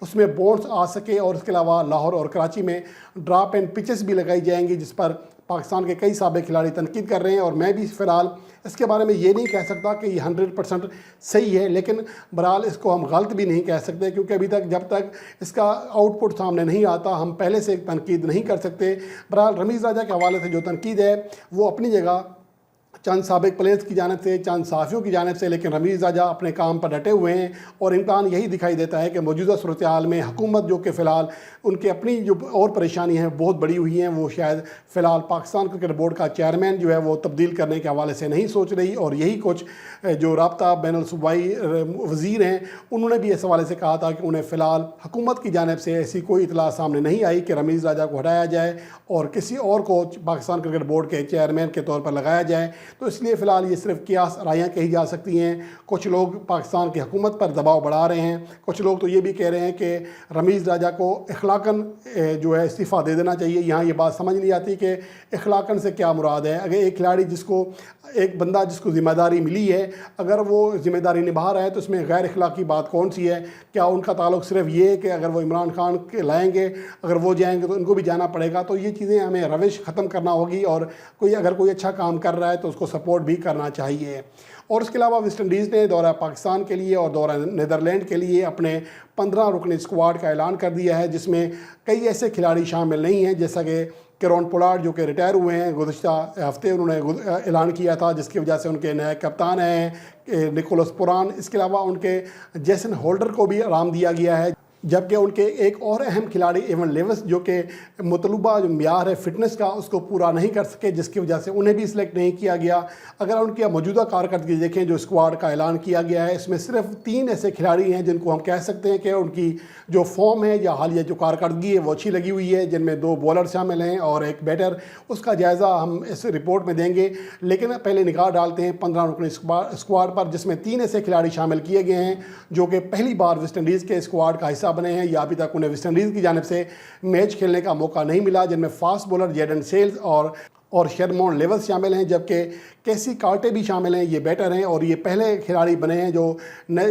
اس میں بونس آ سکے، اور اس کے علاوہ لاہور اور کراچی میں ڈراپ اینڈ پچز بھی لگائی جائیں گی، جس پر پاکستان کے کئی سابق کھلاڑی تنقید کر رہے ہیں، اور میں بھی فی الحال اس کے بارے میں یہ نہیں کہہ سکتا کہ یہ 100% صحیح ہے، لیکن بہرحال اس کو ہم غلط بھی نہیں کہہ سکتے، کیونکہ ابھی تک جب تک اس کا آؤٹ پٹ سامنے نہیں آتا ہم پہلے سے تنقید نہیں کر سکتے۔ بہرحال رمیز راجہ کے حوالے سے جو تنقید ہے وہ اپنی جگہ چند سابق پلیئرز کی جانب سے، چند صحافیوں کی جانب سے، لیکن رمیز راجہ اپنے کام پر ڈٹے ہوئے ہیں، اور امکان یہی دکھائی دیتا ہے کہ موجودہ صورتحال میں حکومت جو کہ فی الحال ان کے اپنی جو اور پریشانی ہیں بہت بڑی ہوئی ہیں، وہ شاید فی الحال پاکستان کرکٹ بورڈ کا چیئرمین جو ہے وہ تبدیل کرنے کے حوالے سے نہیں سوچ رہی، اور یہی کچھ جو رابطہ بین الصوبائی وزیر ہیں انہوں نے بھی اس حوالے سے کہا تھا کہ انہیں فی الحال حکومت کی جانب سے ایسی کوئی اطلاع سامنے نہیں آئی کہ رمیز راجہ کو ہٹایا جائے اور کسی اور کو پاکستان کرکٹ بورڈ کے چیئرمین کے طور پر لگایا جائے، تو اس لیے فی الحال یہ صرف قیاس رائیاں کہی جا سکتی ہیں۔ کچھ لوگ پاکستان کی حکومت پر دباؤ بڑھا رہے ہیں، کچھ لوگ تو یہ بھی کہہ رہے ہیں کہ رمیز راجہ کو اخلاقاً جو ہے استعفیٰ دے دینا چاہیے۔ یہاں یہ بات سمجھ نہیں آتی کہ اخلاقاً سے کیا مراد ہے۔ اگر ایک کھلاڑی ایک بندہ جس کو ذمہ داری ملی ہے، اگر وہ ذمہ داری نبھا رہا ہے تو اس میں غیر اخلاقی بات کون سی ہے؟ کیا ان کا تعلق صرف یہ ہے کہ اگر وہ عمران خان کے لائیں گے، اگر وہ جائیں گے تو ان کو بھی جانا پڑے گا؟ تو یہ چیزیں ہمیں روش ختم کرنا ہوگی، اور اگر کوئی اچھا کام کر رہا ہے تو اس کو سپورٹ بھی کرنا چاہیے۔ اور اس کے علاوہ ویسٹ انڈیز نے دورہ پاکستان کے لیے اور دورہ نیدرلینڈ کے لیے اپنے 15 رکنی اسکواڈ کا اعلان کر دیا ہے، جس میں کئی ایسے کھلاڑی شامل نہیں ہیں، جیسا کہ کیرون پولاڈ جو کہ ریٹائر ہوئے ہیں، گزشتہ ہفتے انہوں نے اعلان کیا تھا، جس کی وجہ سے ان کے نئے کپتان ہیں نکولس پوران۔ اس کے علاوہ ان کے جیسن ہولڈر کو بھی آرام دیا گیا ہے، جبکہ ان کے ایک اور اہم کھلاڑی ایون لیوس جو کہ مطلوبہ جو معیار ہے فٹنس کا اس کو پورا نہیں کر سکے، جس کی وجہ سے انہیں بھی سلیکٹ نہیں کیا گیا۔ اگر ان کی موجودہ کارکردگی دیکھیں جو اسکواڈ کا اعلان کیا گیا ہے، اس میں صرف 3 ایسے کھلاڑی ہیں جن کو ہم کہہ سکتے ہیں کہ ان کی جو فارم ہے یا حالیہ جو کارکردگی ہے وہ اچھی لگی ہوئی ہے، جن میں 2 بولر شامل ہیں اور ایک بیٹر۔ اس کا جائزہ ہم اس رپورٹ میں دیں گے، لیکن پہلے نگاہ ڈالتے ہیں 15 رکنی اسکواڈ پر، جس میں 3 ایسے کھلاڑی شامل کیے گئے ہیں جو کہ پہلی بار ویسٹ انڈیز کے اسکواڈ کا حصہ بنے ہیں، یا ابھی تک انہیں ویسٹ انڈیز کی جانب سے میچ کھیلنے کا موقع نہیں ملا، جن میں فاسٹ بولر جیڈن سیلز اور شرمون لیوس شامل ہیں، جبکہ کیسی کارٹے بھی شامل ہیں، یہ بیٹر ہیں، اور یہ پہلے کھلاڑی بنے ہیں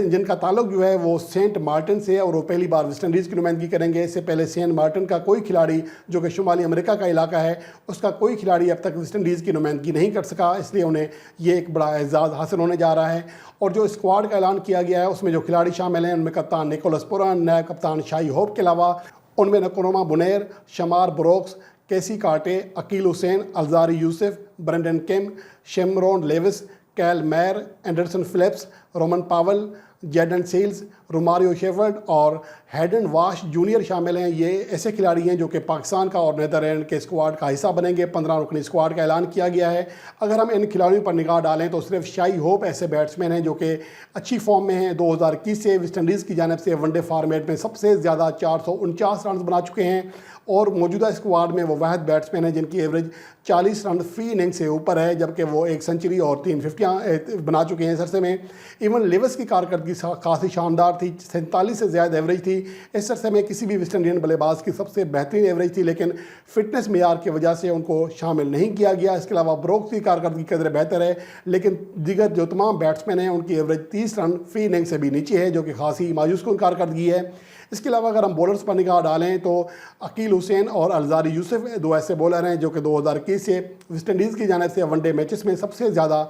جن کا تعلق جو ہے وہ سینٹ مارٹن سے ہے، اور وہ پہلی بار ویسٹ انڈیز کی نمائندگی کریں گے۔ اس سے پہلے سینٹ مارٹن کا کوئی کھلاڑی جو کہ شمالی امریکہ کا علاقہ ہے، اس کا کوئی کھلاڑی اب تک ویسٹ انڈیز کی نمائندگی نہیں کر سکا، اس لیے انہیں یہ ایک بڑا اعزاز حاصل ہونے جا رہا ہے۔ اور جو اسکواڈ کا اعلان کیا گیا ہے اس میں جو کھلاڑی شامل ہیں ان میں کپتان نکولس پوران، نائب کپتان شاہی ہوپ کے علاوہ ان میں نکونوما بنیر، شمار بروکس، کیسی کارٹے، عقیل حسین، الزاری یوسف، برنڈن کیم، شیمرون لیوس، کیل میر، اینڈرسن فلپس، رومن پاول، جیڈن سیلز، روماریو شیفرڈ اور ہیڈن واش جونیئر شامل ہیں۔ یہ ایسے کھلاڑی ہیں جو کہ پاکستان کا اور نیدرلینڈ کے اسکواڈ کا حصہ بنیں گے۔ 15 رکنی اسکواڈ کا اعلان کیا گیا ہے۔ اگر ہم ان کھلاڑیوں پر نگاہ ڈالیں تو صرف شاہی ہوپ ایسے بیٹسمین ہیں جو کہ اچھی فارم میں ہیں۔ 2021 سے ویسٹ انڈیز کی جانب سے ون ڈے فارمیٹ میں سب سے زیادہ 449 رنز بنا چکے ہیں، اور موجودہ اسکواڈ میں وہ واحد بیٹسمین ہیں جن کی ایوریج 40 رن فی اننگ سے اوپر ہے، جبکہ وہ 1 سنچری اور 3 ففٹیاں بنا چکے ہیں اس عرصے میں۔ ایون لیوس کی کارکردگی کافی شاندار تھی، 47 سے زیادہ ایوریج تھی، اس عرصے میں کسی بھی ویسٹ انڈین بلے باز کی سب سے بہترین ایوریج تھی، لیکن فٹنس معیار کی وجہ سے ان کو شامل نہیں کیا گیا۔ اس کے علاوہ بروکس کی کارکردگی قدر بہتر ہے، لیکن دیگر جو تمام بیٹسمین ہیں ان کی ایوریج 30 رن فی اننگ سے بھی نیچے ہے، جو کہ خاصی مایوس کن کارکردگی ہے۔ اس کے علاوہ اگر ہم بولرز پر نگاہ ڈالیں تو عقیل حسین اور الزاری یوسف 2 ایسے بولر ہیں جو کہ 2021 سے ویسٹ انڈیز کی جانب سے ون ڈے میچز میں سب سے زیادہ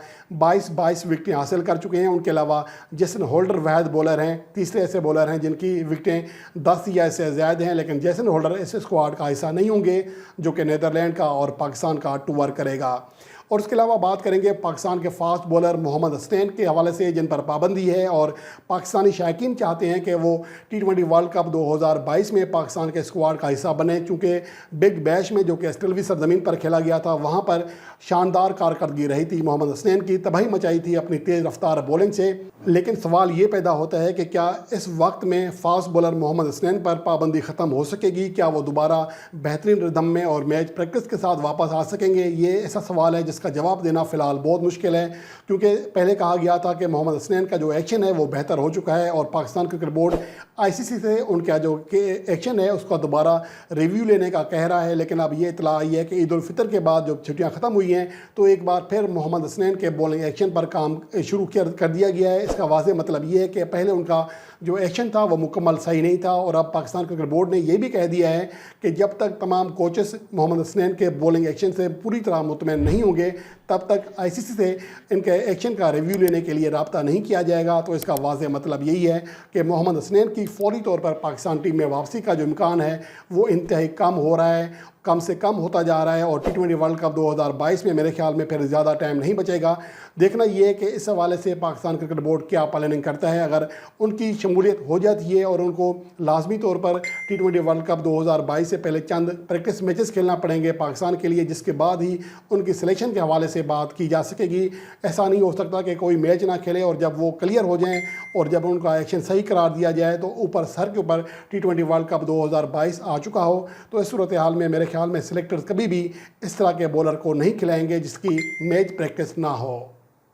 22 وکٹیں حاصل کر چکے ہیں۔ ان کے علاوہ جیسن ہولڈر واحد بولر ہیں، تیسرے ایسے بولر ہیں جن کی وکٹیں 10 یا ایسے زائد ہیں، لیکن جیسن ہولڈر اس اسکواڈ کا حصہ نہیں ہوں گے جو کہ نیدرلینڈ کا اور پاکستان کا ٹور کرے گا۔ اور اس کے علاوہ بات کریں گے پاکستان کے فاسٹ بولر محمد حسنین کے حوالے سے، جن پر پابندی ہے، اور پاکستانی شائقین چاہتے ہیں کہ وہ T20 ورلڈ کپ 2022 میں پاکستان کے اسکواڈ کا حصہ بنے، چونکہ بگ بیش میں جو کہ آسٹریلوی سرزمین پر کھیلا گیا تھا وہاں پر شاندار کارکردگی رہی تھی، محمد حسنین کی تباہی مچائی تھی اپنی تیز رفتار بولنگ سے۔ لیکن سوال یہ پیدا ہوتا ہے کہ کیا اس وقت میں فاسٹ بولر محمد حسنین پر پابندی ختم ہو سکے گی؟ کیا وہ دوبارہ بہترین ردم میں اور میچ پریکٹس کے ساتھ واپس آ سکیں گے؟ یہ ایسا سوال ہے جس جس کا جواب دینا فی الحال بہت مشکل ہے، کیونکہ پہلے کہا گیا تھا کہ محمد حسنین کا جو ایکشن ہے وہ بہتر ہو چکا ہے اور پاکستان کرکٹ بورڈ ICC سے ان کا جو ایکشن ہے اس کا دوبارہ ریویو لینے کا کہہ رہا ہے۔ لیکن اب یہ اطلاع آئی ہے کہ عید الفطر کے بعد جب چھٹیاں ختم ہوئی ہیں تو ایک بار پھر محمد حسنین کے بولنگ ایکشن پر کام شروع کر دیا گیا ہے۔ اس کا واضح مطلب یہ ہے کہ پہلے ان کا جو ایکشن تھا وہ مکمل صحیح نہیں تھا، اور اب پاکستان کرکٹ بورڈ نے یہ بھی کہہ دیا ہے کہ جب تک تمام کوچز محمد حسنین کے بولنگ ایکشن سے پوری طرح مطمئن نہیں ہوں گے تب تک ICC سے ان کے ایکشن کا ریویو لینے کے لیے رابطہ نہیں کیا جائے گا۔ تو اس کا واضح مطلب یہی ہے کہ محمد حسنین کی فوری طور پر پاکستان ٹیم میں واپسی کا جو امکان ہے وہ انتہائی کم ہو رہا ہے، کم سے کم ہوتا جا رہا ہے، اور T20 ورلڈ کپ 2022 میں میرے خیال میں پھر زیادہ ٹائم نہیں بچے گا۔ دیکھنا یہ ہے کہ اس حوالے سے پاکستان کرکٹ بورڈ کیا پلاننگ کرتا ہے۔ اگر ان کی شمولیت ہو جاتی ہے اور ان کو لازمی طور پر T20 ورلڈ کپ 2022 سے پہلے چند پریکٹس میچز کھیلنا پڑیں گے پاکستان کے لیے، جس کے بعد ہی ان کی سلیکشن کے حوالے سے بات کی جا سکے گی۔ ایسا نہیں ہو سکتا کہ کوئی میچ نہ کھیلے اور جب وہ کلیئر ہو جائیں اور جب ان کا ایکشن صحیح قرار دیا جائے تو اوپر سر کے اوپر T20 ورلڈ کپ 2022 آ چکا ہو۔ تو اس صورتحال میں میرے خیال میں سلیکٹرز کبھی بھی اس طرح کے بولر کو نہیں کھلائیں گے جس کی میچ پریکٹس نہ ہو۔